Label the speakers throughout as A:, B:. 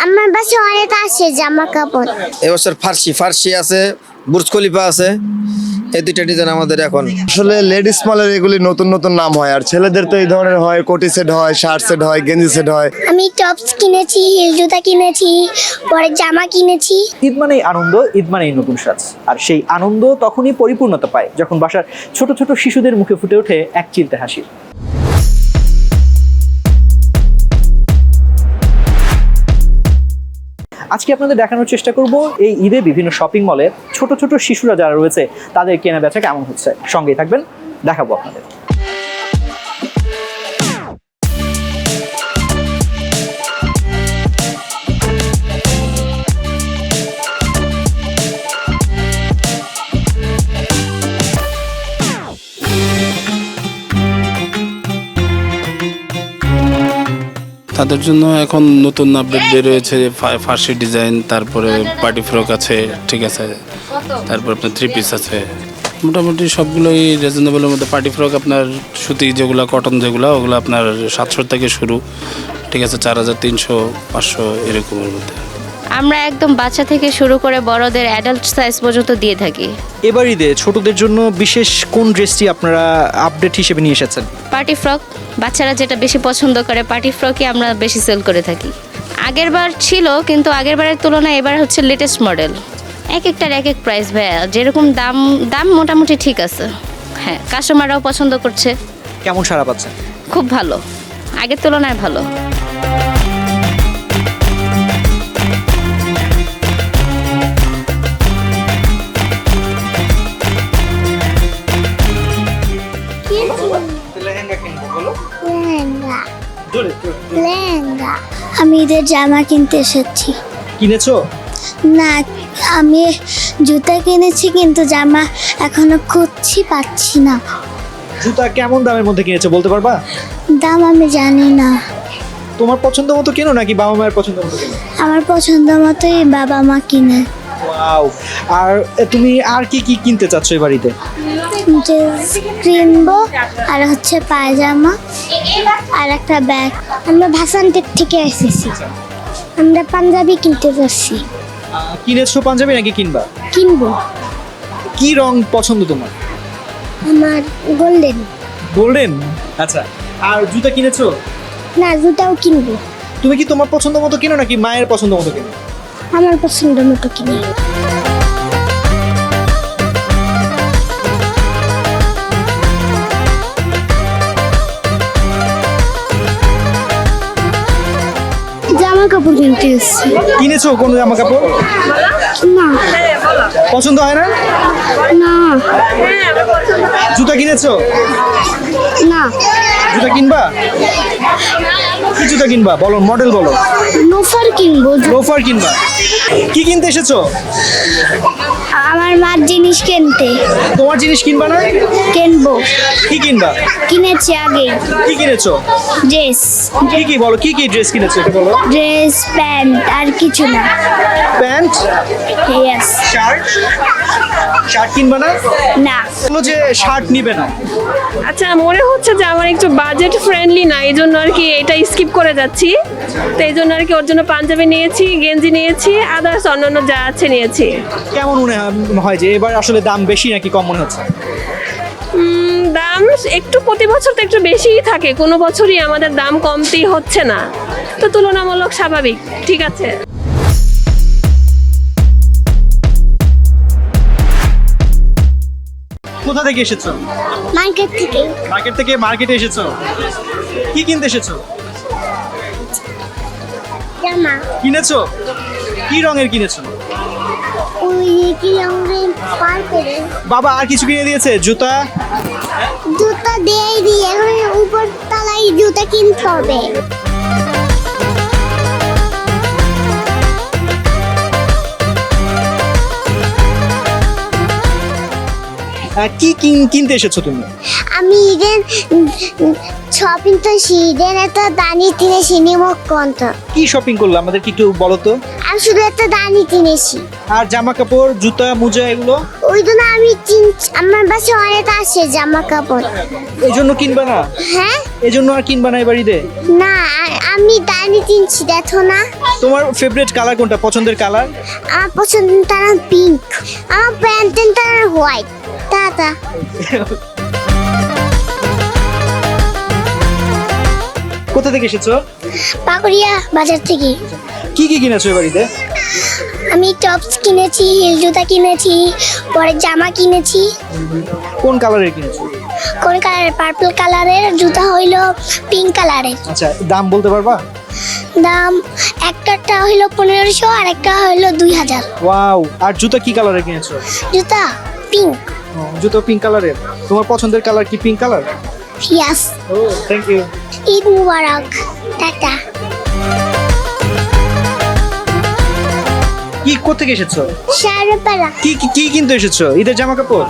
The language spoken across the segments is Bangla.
A: আমার বাসায় অনেক আছে জামা কাপড়।
B: এবছর ফার্সি আছে, বুর্জ খলিফা আছে, এই দুইটা ডিজাইন আমাদের এখন।
C: আসলে লেডিস মালের এগুলি নতুন নতুন নাম হয়, আর ছেলেদের তো এই ধরনের হয় কোটি সেট হয়, শার্ট সেট হয়, গেঞ্জি সেট হয়।
A: আমি টপস কিনেছি, হিল জুতা কিনেছি, পরে জামা কিনেছি।
D: ঈদ মানেই আনন্দ, ঈদ মানেই নতুন সাজ। আর সেই আনন্দ তখনই পরিপূর্ণতা পায় যখন বাসার ছোট ছোট শিশুদের মুখে ফুটে ওঠে এক চিলতে হাসি। আজকে আপনাদের দেখানোর চেষ্টা করব এই ঈদে বিভিন্ন শপিং মলে ছোট ছোট শিশুরা যারা রয়েছে তাদের কেনা বেচা কেমন হচ্ছে। সঙ্গেই থাকবেন, দেখাবো আপনাদের।
E: তাদের জন্য এখন নতুন আপডেট বের হয়েছে, ফার্সি ডিজাইন, তারপরে পার্টি ফ্রক আছে, ঠিক আছে, তারপর আপনার থ্রি পিস আছে। মোটামুটি সবগুলোই রিজনেবলের মধ্যে। পার্টি ফ্রক আপনার সুতি যেগুলো, কটন যেগুলো, ওগুলো আপনার 700 থেকে শুরু, ঠিক আছে, 4300 500 এরকমের মধ্যে।
F: আমরা একদম বাচ্চা থেকে শুরু করে বড়দের অ্যাডাল্ট সাইজ পর্যন্ত দিয়ে থাকি।
D: এবার ঈদে ছোটদের জন্য বিশেষ কোন ড্রেসটি আপনারা আপডেট হিসেবে নিয়ে এসেছেন?
F: পার্টি ফ্রক, বাচ্চারা যেটা বেশি পছন্দ করে পার্টি ফ্রকই আমরা বেশি সেল করে থাকি। আগের বার ছিল, কিন্তু আগের বারের তুলনায় এবার হচ্ছে লেটেস্ট মডেল। এক একটার এক এক প্রাইস ভাইয়া, যেরকম দাম দাম মোটামুটি ঠিক আছে। হ্যাঁ, কাস্টমাররাও পছন্দ করছে।
D: কেমন সাড়া পাচ্ছেন?
F: খুব ভালো, আগের তুলনায় ভালো।
A: লেহেঙ্গা, লেহেঙ্গা। আমি ঈদের জামা কিনতে এসেছি।
D: কিনেছো?
A: না, আমি জুতা কিনেছি, কিন্তু জামা এখনো খুঁজছি, পাচ্ছি না।
D: জুতা কেমন দামের মধ্যে কিনেছো বলতে পারবা?
A: দাম আমি জানি না।
D: তোমার পছন্দ মতো কেনো নাকি বাবা মায়ের পছন্দ মতো কেনো?
A: আমার পছন্দ মতোই বাবা মা কিনে।
D: ওয়াও! আর তুমি আর কি কি কিনতে চাচ্ছ এই বাড়িতে?
A: ড্রেস কিনবো, আর হচ্ছে পায়জামা, আর একটা ব্যাগ। আমরা ভাসানটেক থেকে এসেছি, আমরা পাঞ্জাবি কিনতে যাচ্ছি।
D: কিনেছো পাঞ্জাবি নাকি কিনবা?
A: কিনবো।
D: কি রং পছন্দ তোমার?
A: আমার গোল্ডেন।
D: গোল্ডেন। আচ্ছা, আর জুতা কিনেছো?
A: না, জুতাও কিনবো।
D: তুমি কি তোমার পছন্দ মতো কিনো নাকি মায়ের পছন্দ মতো কিনো?
A: আমার পছন্দ মতো কিনি। জামা কাপড় কিনতে এসেছি।
D: কিনেছো কোনো জামা কাপড়?
A: না।
D: পছন্দ হয় না?
A: না।
D: জুতা কিনেছো?
A: না।
D: জুতা কিনবা? কি জুতা কিনবা বলো, মডেল বলো।
A: লোফার কিনবো।
D: লোফার কিনবা? কি কিনতে এসেছো?
A: আমার মার জিনিস কিনতে।
D: তোমার জিনিস কিনবা না?
A: কিনবো।
D: কি কিনবা?
A: কিনেছি আগে।
D: কি কিনেছো?
A: ড্রেস।
D: কি কি বলো, কি কি ড্রেস কিনেছো এটা বলো।
A: ড্রেস, প্যান্ট, আর কিছু না।
D: প্যান্ট?
A: ইয়েস।
D: শার্ট? শার্ট কিনবা না?
A: না।
D: বলো যে শার্ট নিবে না।
G: আচ্ছা, মনে হচ্ছে যে আমার একটু বাজেট ফ্রেন্ডলি না, এই জন্য আর কি এটা স্কিপ করে যাচ্ছি। তো এই জন্য আর কি ওর জন্য পাঞ্জাবি নিয়েছি, গেঞ্জি নিয়েছি, আদার্স অন্যান্য যা আছে নিয়েছি।
D: কেমন মনে হয় যে এবার আসলে দাম বেশি নাকি কম মনে হচ্ছে?
G: দাম একটু প্রতি বছর তো একটু বেশিই থাকে, কোনো বছরই আমাদের দাম কমতি হচ্ছে না, তো তুলনামূলক স্বাভাবিক, ঠিক আছে।
D: কোথা থেকে এসেছো?
A: মার্কেট থেকে।
D: মার্কেট থেকে মার্কেটে এসেছো? কি কিনতে এসেছো?
A: জামা।
D: কিনেছো? কি রঙের কিনেছো?
A: ওই কি রঙের পার করে।
D: বাবা আর কিছু কিনে দিয়েছে? জুতা?
A: জুতা দেই দিয়ে এখন উপর তলায় জুতা কিনতে হবে।
D: কি কিনতে এসেছো তুমি?
A: আমি ঈদের শপিং তো সিডেন একটা দানি কিনেছি নিমক কন্ত
D: কি শপিং করলো আমাদের কি একটু বলো তো?
A: আমি শুধু একটা দানি কিনেছি
D: আর জামা কাপড়, জুতা, মোজা এগুলো
A: ওই জন্য আমি আমার বাসায় অনেক আছে জামা কাপড়।
D: এই জন্য কিনবা না?
A: হ্যাঁ
D: এই জন্য আর কিনবা না এবার ঈদে?
A: না আমি দানি কিনছি দেখো না।
D: তোমার ফেভারিট কালার কোনটা, পছন্দের কালার?
A: আমার পছন্দের পিঙ্ক, আমার প্যান্টের হোয়াইট। টাটা।
D: কোথা থেকে এসেছো?
A: পাকুড়িয়া বাজার থেকে।
D: কি কি কিনেছো এবার ঈদে?
A: আমি টপস কিনেছি, হিল জুতা কিনেছি, পরে জামা কিনেছি।
D: কোন কালারের কিনেছো?
A: কোন কালারের? পার্পল কালারের। জুতা হইলো পিঙ্ক কালারের।
D: আচ্ছা, দাম বলতে পারবা?
A: দাম একটা হইলো 1500 আর একটা হইলো 2000।
D: ওয়াও। আর জুতা কি কালারের কিনেছো?
A: জুতা পিঙ্ক।
D: জুতো পিঙ্ক কালারের। তোমার পছন্দের কালার কি পিঙ্ক কালার?
A: ইয়াস।
D: ও থ্যাংক ইউ।
A: ঈদ মুবারক। টাটা।
D: কি কোথা থেকে এসেছো?
A: শারপাড়া।
D: কি কি কি কিনতে এসেছো? ঈদের জামা কাপড়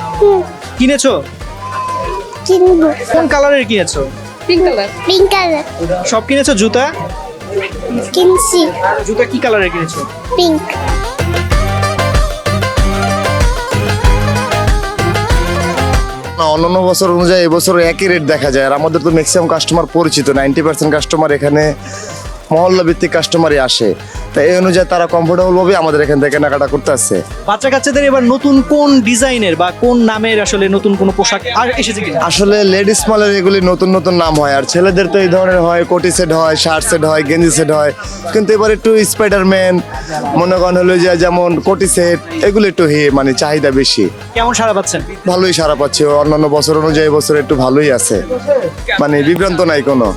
D: কিনেছো?
A: কিনবো।
D: কোন কালারের কিনেছো?
A: Pink colour.
D: সব কিনেছো? জুতা?
A: কিনছি
D: জুতা কি কালারের কিনেছো?
A: পিঙ্ক।
C: না, অন্যান্য বছর অনুযায়ী এবছর একই রেট দেখা যায়। আর আমাদের তো ম্যাক্সিমাম কাস্টমার পরিচিত, 90% কাস্টমার এখানে মহল্লা ভিত্তিক কাস্টমারই আসে। তো এই অনুযায়ী তারা কমফোর্টেবল ভাবে আমাদের এখান থেকে কেনাকাটা করতে আসছে।
D: বাচ্চা কাচ্চাদের এবার নতুন কোন ডিজাইনের বা কোন নামের আসলে নতুন কোন পোশাক আর এসেছে কিনা?
C: আসলে লেডিস মালের এগুলি নতুন নতুন নাম হয়, আর ছেলেদের তো এই ধরনের হয় কোটি সেট হয়, শার্ট সেট হয়, গেঞ্জি সেট হয়। কিন্তু এবার একটু স্পাইডারম্যান মনে করেন হলো যে যেমন কোটি সেট, এগুলো একটু মানে চাহিদা বেশি।
D: কেমন সারা পাচ্ছেন?
C: ভালোই সারা পাচ্ছে, অন্যান্য বছর অনুযায়ী বছর একটু ভালোই আছে, মানে বিভ্রান্ত নাই কোনো।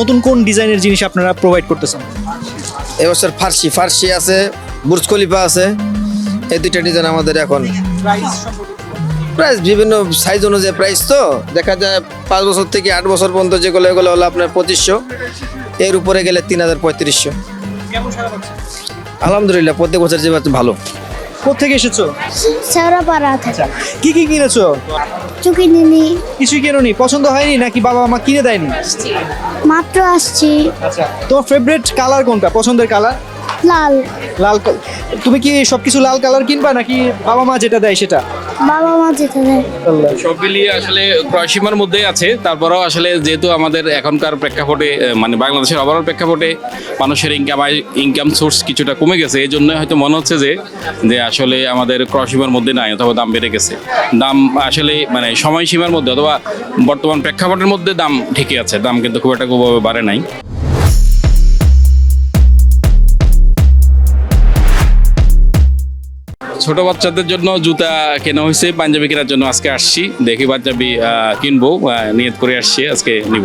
D: নতুন কোন ডিজাইনের জিনিস আপনারা প্রোভাইড করতেছেন?
B: এবছর ফার্সি আছে, বুর্জ খলিফা আছে। এই দুইটা ডিজাইন আমাদের এখন প্রাইস বিভিন্ন সাইজ অনুযায়ী প্রাইস, তো দেখা যায় 5 বছর থেকে 8 বছর পর্যন্ত যেগুলো এগুলো হলো আপনার 2500, এর উপরে গেলে 3300-3500।
D: কেমন সারা পাচ্ছেন?
B: আলহামদুলিল্লাহ প্রত্যেক বছর যে ভালো।
D: কোথেকে এসেছো?
A: শারপাড়া থেকে।
D: আচ্ছা, কি কি কিনেছো?
A: চুকি নিনি
D: কিছুই কেননি? পছন্দ হয়নি নাকি বাবা মা কিনে দেয়নি?
A: মাত্র আসছি।
D: আচ্ছা, তোমার ফেভারিট কালার কোনটা, পছন্দের কালার?
A: লাল।
D: লাল তুমি কি সবকিছু লাল কালার কিনবা নাকি বাবা মা যেটা দেয় সেটা?
A: বাবা মা যেতে দেয়।
H: সব মিলিয়ে আসলে ক্রয়সীমার মধ্যেই আছে। তারপরেও আসলে যেহেতু আমাদের এখনকার প্রেক্ষাপটে মানে বাংলাদেশের ওভারঅল প্রেক্ষাপটে মানুষের ইনকাম সোর্স কিছুটা কমে গেছে, এই জন্য হয়তো মনে হচ্ছে যে আসলে আমাদের ক্রয়সীমার মধ্যে নাই, অথবা দাম বেড়ে গেছে। দাম আসলে মানে সময়সীমার মধ্যে অথবা বর্তমান প্রেক্ষাপটের মধ্যে দাম ঠিকই আছে, দাম কিন্তু খুব একটা বাড়ে নাই। ছোট বাচ্চাদের জন্য জুতা কেনা হয়েছে, পাঞ্জাবি কেনার জন্য আজকে আসছি। দেখি পাঞ্জাবি কিনবো, নিয়ত করে আসছি আজকে নিব।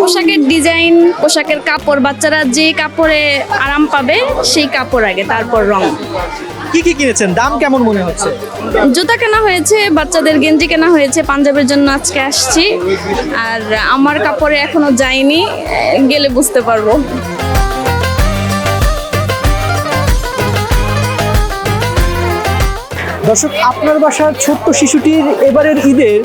G: পোশাকের ডিজাইন, পোশাকের কাপড়, বাচ্চারা যে কাপড়ে আরাম পাবে সেই কাপড় আগে, তারপর রং।
D: কি কি কিনেছেন? দাম কেমন মনে হচ্ছে?
G: জুতা কেনা হয়েছে, বাচ্চাদের গেঞ্জি কেনা হয়েছে, পাঞ্জাবের জন্য আজকে আসছি। আর আমার কাপড়ে এখনো যায়নি, গেলে বুঝতে পারবো।
D: দর্শক, আপনার বাসার ছোট্ট শিশুটির এবারের ঈদের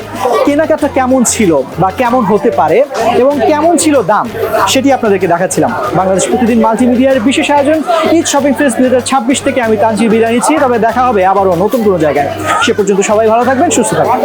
D: কেনাকাটা কেমন ছিল বা কেমন হতে পারে এবং কেমন ছিল দাম, সেটি আপনাদেরকে দেখাচ্ছিলাম। বাংলাদেশ প্রতিদিন মাল্টিমিডিয়ার বিশেষ আয়োজন ঈদ শপিং ফেস্ট 2026 থেকে আমি তানজির বিদায় নিচ্ছি। তবে দেখা হবে আবারও নতুন কোনো জায়গায়। সে পর্যন্ত সবাই ভালো থাকবেন, সুস্থ থাকবেন।